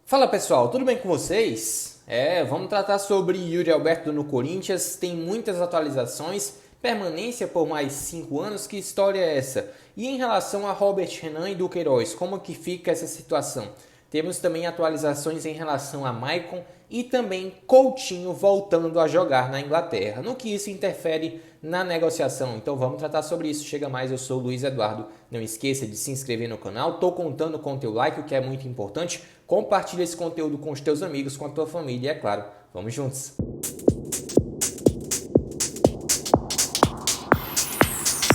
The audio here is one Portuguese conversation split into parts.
Fala pessoal, tudo bem com vocês? Vamos tratar sobre Yuri Alberto no Corinthians, tem muitas atualizações, permanência por mais 5 anos, que história é essa? E em relação a Robert Renan e Duqueiroz, como que fica essa situação? Temos também atualizações em relação a Maicon e também Coutinho voltando a jogar na Inglaterra, no que isso interfere na negociação. Então vamos tratar sobre isso. Chega mais, eu sou o Luiz Eduardo. Não esqueça de se inscrever no canal. Estou contando com o teu like, o que é muito importante. Compartilha esse conteúdo com os teus amigos, com a tua família e é claro, vamos juntos!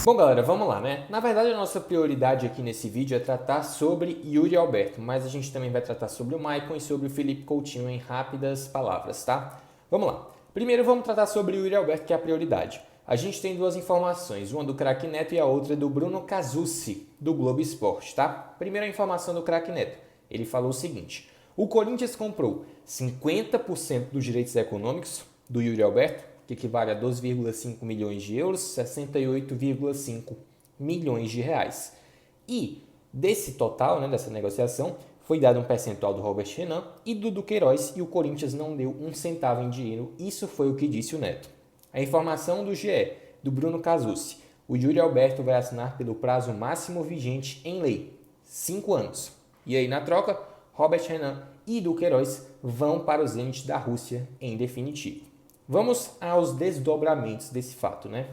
Bom galera, vamos lá, né? Na verdade a nossa prioridade aqui nesse vídeo é tratar sobre Yuri Alberto, mas a gente também vai tratar sobre o Maicon e sobre o Felipe Coutinho em rápidas palavras, tá? Vamos lá. Primeiro vamos tratar sobre o Yuri Alberto, que é a prioridade. A gente tem duas informações, uma do Craque Neto e a outra do Bruno Casucci, do Globo Esporte, tá? Primeira informação do Craque Neto. Ele falou o seguinte: o Corinthians comprou 50% dos direitos econômicos do Yuri Alberto, que equivale a 12,5 milhões de euros, 68,5 milhões de reais. E desse total, né, dessa negociação, foi dado um percentual do Robert Renan e do Duqueiroz, e o Corinthians não deu um centavo em dinheiro. Isso foi o que disse o Neto. A informação do GE, do Bruno Casucci: o Yuri Alberto vai assinar pelo prazo máximo vigente em lei, 5 anos. E aí, na troca, Robert Renan e Duqueiroz vão para o Zenit da Rússia em definitivo. Vamos aos desdobramentos desse fato, né?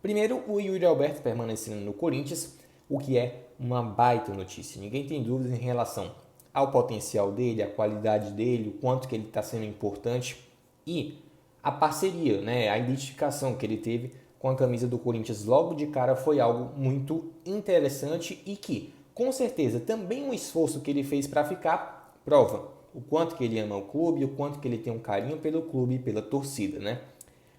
Primeiro, o Yuri Alberto permanecendo no Corinthians, o que é uma baita notícia. Ninguém tem dúvidas em relação ao potencial dele, à qualidade dele, o quanto que ele está sendo importante e a parceria, né? A identificação que ele teve com a camisa do Corinthians logo de cara foi algo muito interessante e que, com certeza, também um esforço que ele fez para ficar prova o quanto que ele ama o clube, o quanto que ele tem um carinho pelo clube e pela torcida, né?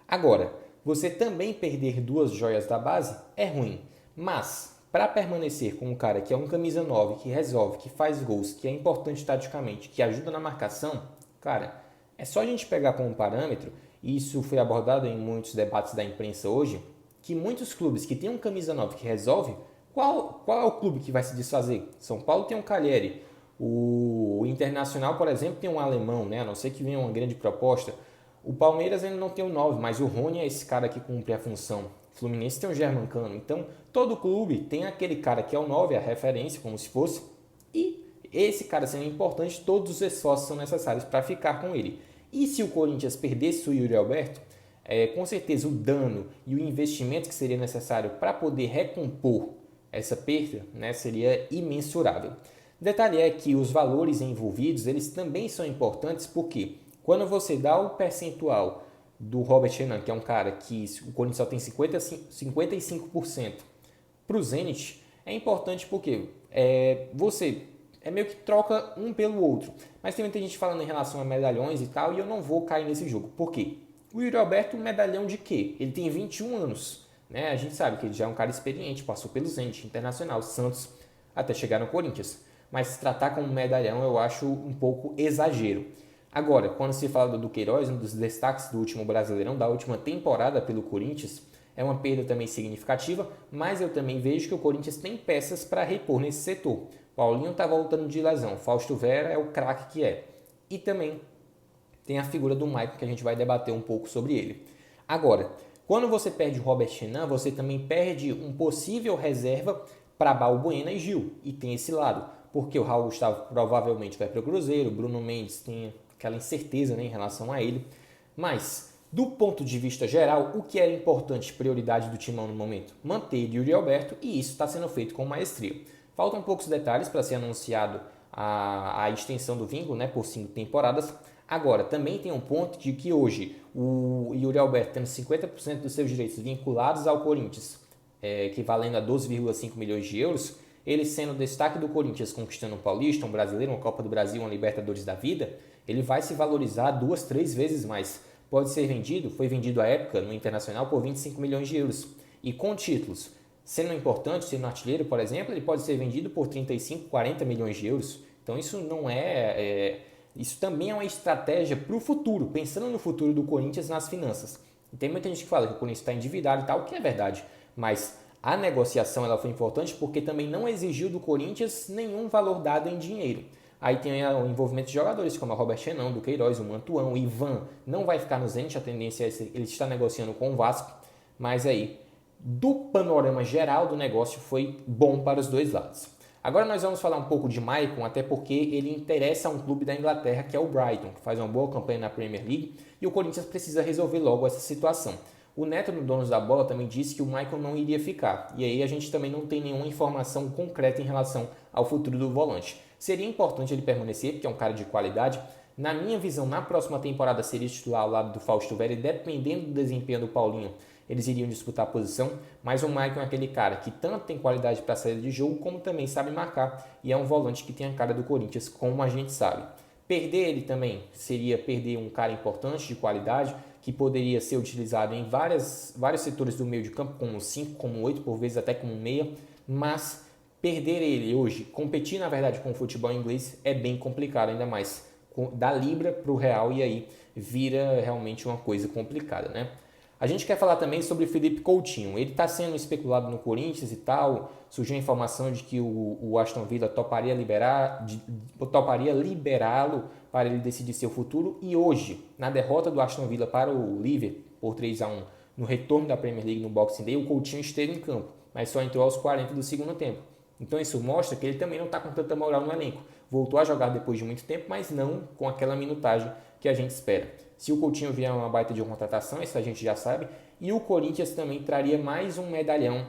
Agora, você também perder duas joias da base é ruim, mas para permanecer com um cara que é um camisa 9, que resolve, que faz gols, que é importante taticamente, que ajuda na marcação, cara, é só a gente pegar como parâmetro, e isso foi abordado em muitos debates da imprensa hoje, que muitos clubes que têm um camisa 9 que resolve, qual é o clube que vai se desfazer? São Paulo tem um Calleri, o Internacional, por exemplo, tem um alemão, né? A não ser que venha uma grande proposta. O Palmeiras ainda não tem um 9, mas o Rony é esse cara que cumpre a função. O Fluminense tem o Germancano. Então, todo clube tem aquele cara que é o 9, a referência, como se fosse. E esse cara sendo importante, todos os esforços são necessários para ficar com ele. E se o Corinthians perdesse o Yuri Alberto, com certeza o dano e o investimento que seria necessário para poder recompor essa perda, né, seria imensurável. Detalhe é que os valores envolvidos, eles também são importantes porque quando você dá o percentual do Robert Renan, que é um cara que o Corinthians só tem 55% para o Zenit, é importante porque você meio que troca um pelo outro. Mas tem muita gente falando em relação a medalhões e tal, e eu não vou cair nesse jogo. Por quê? O Yuri Alberto, medalhão de quê? Ele tem 21 anos. Né? A gente sabe que ele já é um cara experiente, passou pelo Zenit, Internacional, Santos, até chegar no Corinthians. Mas se tratar como medalhão eu acho um pouco exagero. Agora, quando se fala do Duqueiroz, um dos destaques do último Brasileirão, da última temporada pelo Corinthians, é uma perda também significativa, mas eu também vejo que o Corinthians tem peças para repor nesse setor. Paulinho está voltando de lesão, Fausto Vera é o craque que é. E também tem a figura do Maicon, que a gente vai debater um pouco sobre ele. Agora, quando você perde o Robert Renan, você também perde um possível reserva para Balbuena e Gil, e tem esse lado. Porque o Raul Gustavo provavelmente vai para o Cruzeiro, o Bruno Mendes tem aquela incerteza, né, em relação a ele. Mas, do ponto de vista geral, o que era importante, prioridade do timão no momento? Manter Yuri Alberto, e isso está sendo feito com maestria. Faltam poucos detalhes para ser anunciado a extensão do vínculo, né, por 5 temporadas. Agora, também tem um ponto de que hoje o Yuri Alberto tendo 50% dos seus direitos vinculados ao Corinthians, equivalendo a 12,5 milhões de euros, ele sendo destaque do Corinthians conquistando um Paulista, um Brasileiro, uma Copa do Brasil, uma Libertadores da vida, ele vai se valorizar 2, 3 vezes mais. Pode ser vendido, foi vendido à época no Internacional por 25 milhões de euros. E com títulos, sendo importante, sendo artilheiro, por exemplo, ele pode ser vendido por 35, 40 milhões de euros. Então isso não isso também é uma estratégia para o futuro, pensando no futuro do Corinthians nas finanças. E tem muita gente que fala que o Corinthians está endividado e tal, o que é verdade, mas a negociação ela foi importante porque também não exigiu do Corinthians nenhum valor dado em dinheiro. Aí tem o envolvimento de jogadores como o Robert Renan, do Queiroz, o Mantuan, o Ivan não vai ficar no Zenit, a tendência é ele está negociando com o Vasco, mas aí, do panorama geral do negócio, foi bom para os dois lados. Agora nós vamos falar um pouco de Maicon, até porque ele interessa a um clube da Inglaterra, que é o Brighton, que faz uma boa campanha na Premier League, e o Corinthians precisa resolver logo essa situação. O Neto, do Donos da Bola, também disse que o Maicon não iria ficar, e aí a gente também não tem nenhuma informação concreta em relação ao futuro do volante. Seria importante ele permanecer, porque é um cara de qualidade. Na minha visão, na próxima temporada seria titular ao lado do Fausto Vera, e dependendo do desempenho do Paulinho, eles iriam disputar a posição, mas o Maicon é aquele cara que tanto tem qualidade para saída de jogo, como também sabe marcar, e é um volante que tem a cara do Corinthians, como a gente sabe. Perder ele também seria perder um cara importante, de qualidade, que poderia ser utilizado em vários setores do meio de campo, como 5, como 8, por vezes até como meia, mas perder ele hoje, competir na verdade com o futebol inglês, é bem complicado, ainda mais da Libra para o Real, e aí vira realmente uma coisa complicada, né? A gente quer falar também sobre o Felipe Coutinho. Ele está sendo especulado no Corinthians e tal. Surgiu a informação de que o Aston Villa toparia liberá-lo para ele decidir seu futuro. E hoje, na derrota do Aston Villa para o Liverpool por 3-1 no retorno da Premier League no Boxing Day, o Coutinho esteve em campo, mas só entrou aos 40 do segundo tempo. Então isso mostra que ele também não está com tanta moral no elenco. Voltou a jogar depois de muito tempo, mas não com aquela minutagem que a gente espera. Se o Coutinho vier uma baita de contratação, isso a gente já sabe. E o Corinthians também traria mais um medalhão.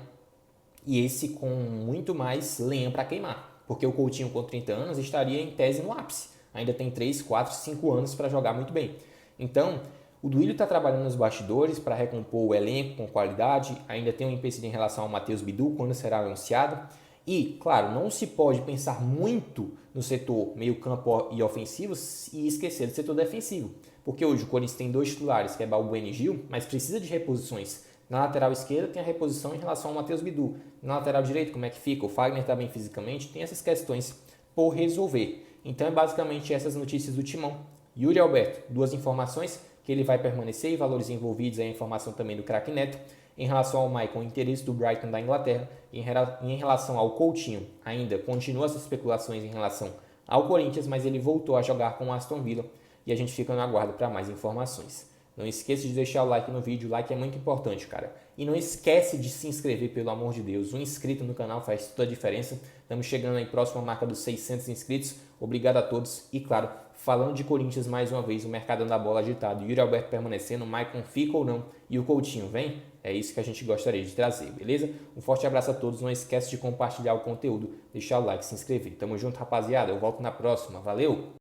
E esse com muito mais lenha para queimar. Porque o Coutinho com 30 anos estaria em tese no ápice. Ainda tem 3, 4, 5 anos para jogar muito bem. Então, o Duílio está trabalhando nos bastidores para recompor o elenco com qualidade. Ainda tem um empecilho em relação ao Matheus Bidu, quando será anunciado. E, claro, não se pode pensar muito no setor meio-campo e ofensivo e esquecer do setor defensivo. Porque hoje o Corinthians tem 2 titulares, que é Balbuena e Gil, mas precisa de reposições. Na lateral esquerda tem a reposição em relação ao Matheus Bidu. Na lateral direita, como é que fica? O Fagner está bem fisicamente, tem essas questões por resolver. Então é basicamente essas notícias do Timão. Yuri Alberto, 2 informações, que ele vai permanecer e valores envolvidos, a informação também do craque Neto. Em relação ao Maicon, o interesse do Brighton da Inglaterra. E em relação ao Coutinho, ainda continua as especulações em relação ao Corinthians, mas ele voltou a jogar com o Aston Villa e a gente fica no aguardo para mais informações. Não esqueça de deixar o like no vídeo, o like é muito importante, cara. E não esquece de se inscrever, pelo amor de Deus. Um inscrito no canal faz toda a diferença. Estamos chegando aí próximo à marca dos 600 inscritos. Obrigado a todos. E claro, falando de Corinthians mais uma vez, o mercado da bola agitado. Yuri Alberto permanecendo, o Maicon fica ou não e o Coutinho vem? É isso que a gente gostaria de trazer, beleza? Um forte abraço a todos. Não esquece de compartilhar o conteúdo, deixar o like, se inscrever. Tamo junto, rapaziada. Eu volto na próxima. Valeu!